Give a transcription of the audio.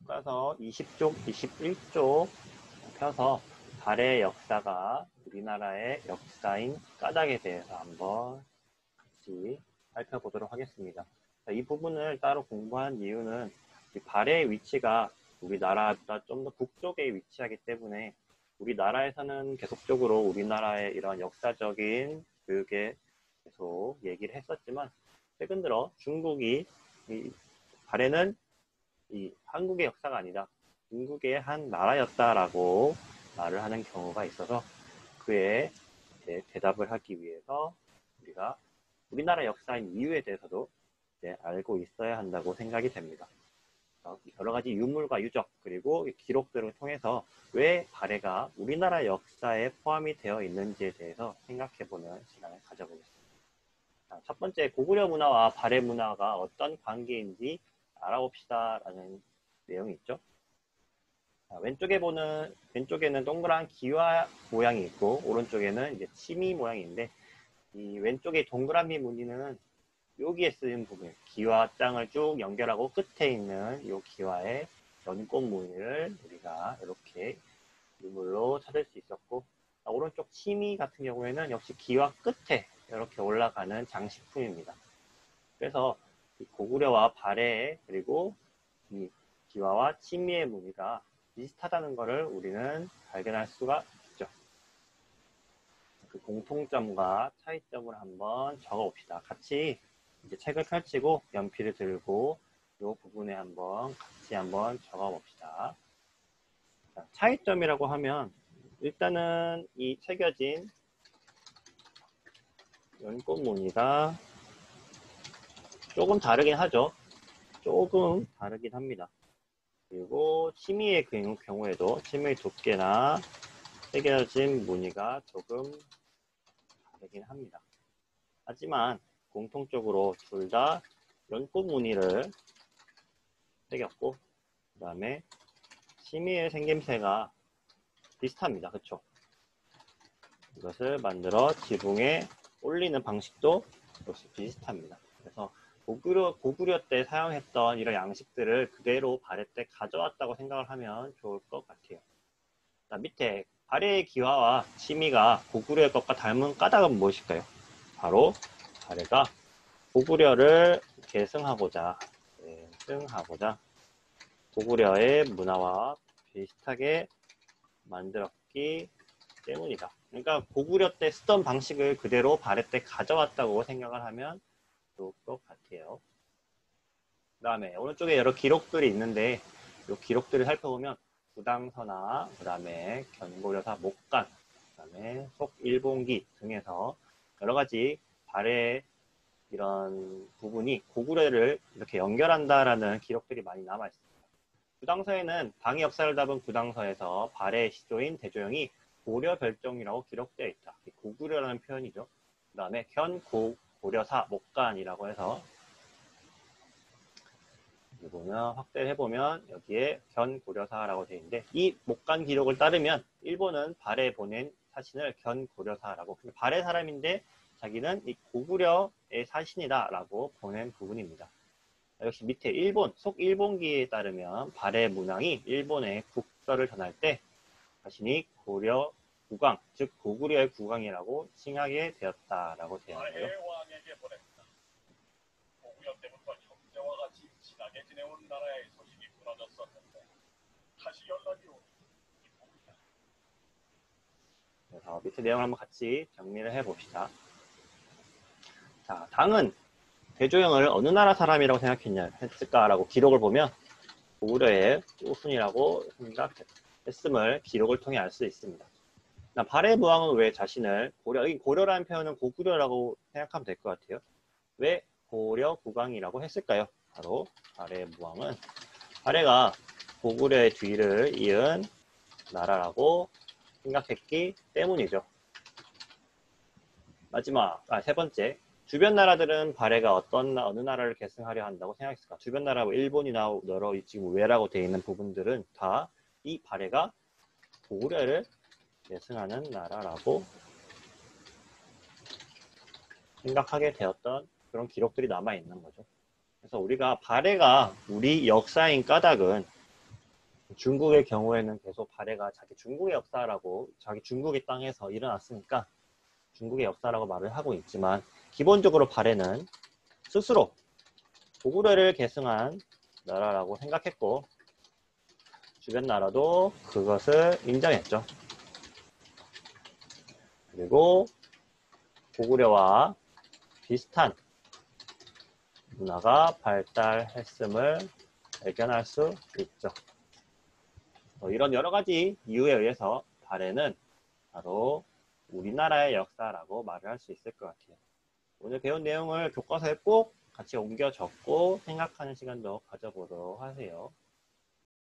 교과서 20쪽, 21쪽 펴서 발해의 역사가 우리나라의 역사인 까닭에 대해서 한번 같이 살펴보도록 하겠습니다. 이 부분을 따로 공부한 이유는 이 발해의 위치가 우리나라보다 좀 더 북쪽에 위치하기 때문에 우리나라에서는 계속적으로 우리나라의 이런 역사적인 교육에 계속 얘기를 했었지만 최근 들어 중국이 이 발해는 이 한국의 역사가 아니다. 중국의 한 나라였다라고 말을 하는 경우가 있어서 그에 대답을 하기 위해서 우리가 우리나라 역사인 이유에 대해서도 알고 있어야 한다고 생각이 됩니다. 여러 가지 유물과 유적 그리고 기록들을 통해서 왜 발해가 우리나라 역사에 포함이 되어 있는지에 대해서 생각해보는 시간을 가져보겠습니다. 첫 번째, 고구려 문화와 발해 문화가 어떤 관계인지 알아봅시다 라는 내용이 있죠. 왼쪽에는 동그란 기와 모양이 있고 오른쪽에는 이제 치미 모양인데 이 왼쪽의 동그라미 무늬는 여기에 쓰인 부분, 기와 땅을 쭉 연결하고 끝에 있는 이 기와의 연꽃 무늬를 우리가 이렇게 유물로 찾을 수 있었고, 오른쪽 치미 같은 경우에는 역시 기와 끝에 이렇게 올라가는 장식품입니다. 그래서 고구려와 발해 그리고 이 기와와 치미의 무늬가 비슷하다는 것을 우리는 발견할 수가 있죠. 그 공통점과 차이점을 한번 적어봅시다. 같이 이제 책을 펼치고 연필을 들고 이 부분에 같이 한번 적어봅시다. 자, 차이점이라고 하면 일단은 이 새겨진 연꽃 무늬가 조금 다르긴 하죠. 조금 다르긴 합니다. 그리고 치미의 경우에도 치미의 두께나 새겨진 무늬가 조금 다르긴 합니다. 하지만 공통적으로 둘 다 연꽃 무늬를 새겼고 그 다음에 치미의 생김새가 비슷합니다. 그쵸? 이것을 만들어 지붕에 올리는 방식도 역시 비슷합니다. 그래서 고구려 때 사용했던 이런 양식들을 그대로 발해 때 가져왔다고 생각을 하면 좋을 것 같아요. 밑에 발해의 기와와 치미가 고구려의 것과 닮은 까닭은 무엇일까요? 바로 발해가 고구려를 계승하고자 고구려의 문화와 비슷하게 만들었기 때문이다. 그러니까 고구려 때 쓰던 방식을 그대로 발해 때 가져왔다고 생각을 하면 좋을 것 같아요. 그 다음에 오른쪽에 여러 기록들이 있는데 이 기록들을 살펴보면 부당서나 그 다음에 견고려사 목간, 그 다음에 속일본기 등에서 여러 가지 발해 이런 부분이 고구려를 이렇게 연결한다라는 기록들이 많이 남아 있습니다. 부당서에는 방위 역사를 담은 부당서에서 발해의 시조인 대조영이 고려 별종이라고 기록되어 있다. 고구려라는 표현이죠. 그 다음에 고려사 목간이라고 해서 보면 확대를 해보면 여기에 견고려사라고 되어 있는데 이 목간 기록을 따르면 일본은 발해 보낸 사신을 견고려사라고, 발해 사람인데 자기는 이 고구려의 사신이다라고 보낸 부분입니다. 역시 밑에 속일본기에 따르면 발해 문왕이 일본에 국서를 전할 때 자신이 고려 국왕, 즉 고구려의 국왕이라고 칭하게 되었다라고 되어 있고요. 고구려 때부터 형제와 같이 친하게 지내온 나라의 소식이 끊어졌었는데 다시 연락이 오니 기쁩니다. 그래서 밑에 내용을 한번 같이 정리를 해봅시다. 자, 당은 대조영을 어느 나라 사람이라고 생각했을까라고 기록을 보면 고구려의 후순이라고 생각했음을 기록을 통해 알 수 있습니다. 발해 무왕은 왜 자신을 고려라는 표현은 고구려라고 생각하면 될 것 같아요. 왜 고려 국왕이라고 했을까요? 바로 발해 무왕은 발해가 고구려의 뒤를 이은 나라라고 생각했기 때문이죠. 세 번째, 주변 나라들은 발해가 어느 나라를 계승하려 한다고 생각했을까? 주변 나라, 일본이나 여러 지금 외라고 되어 있는 부분들은 다 이 발해가 고구려를 계승하는 나라라고 생각하게 되었던 그런 기록들이 남아 있는 거죠. 그래서 우리가 발해가 우리 역사인 까닭은 중국의 경우에는 계속 발해가 자기 중국의 역사라고, 자기 중국의 땅에서 일어났으니까 중국의 역사라고 말을 하고 있지만, 기본적으로 발해는 스스로 고구려를 계승한 나라라고 생각했고, 주변 나라도 그것을 인정했죠. 그리고 고구려와 비슷한 문화가 발달했음을 발견할 수 있죠. 이런 여러 가지 이유에 의해서 발해는 바로 우리나라의 역사라고 말을 할 수 있을 것 같아요. 오늘 배운 내용을 교과서에 꼭 같이 옮겨 적고 생각하는 시간도 가져보도록 하세요.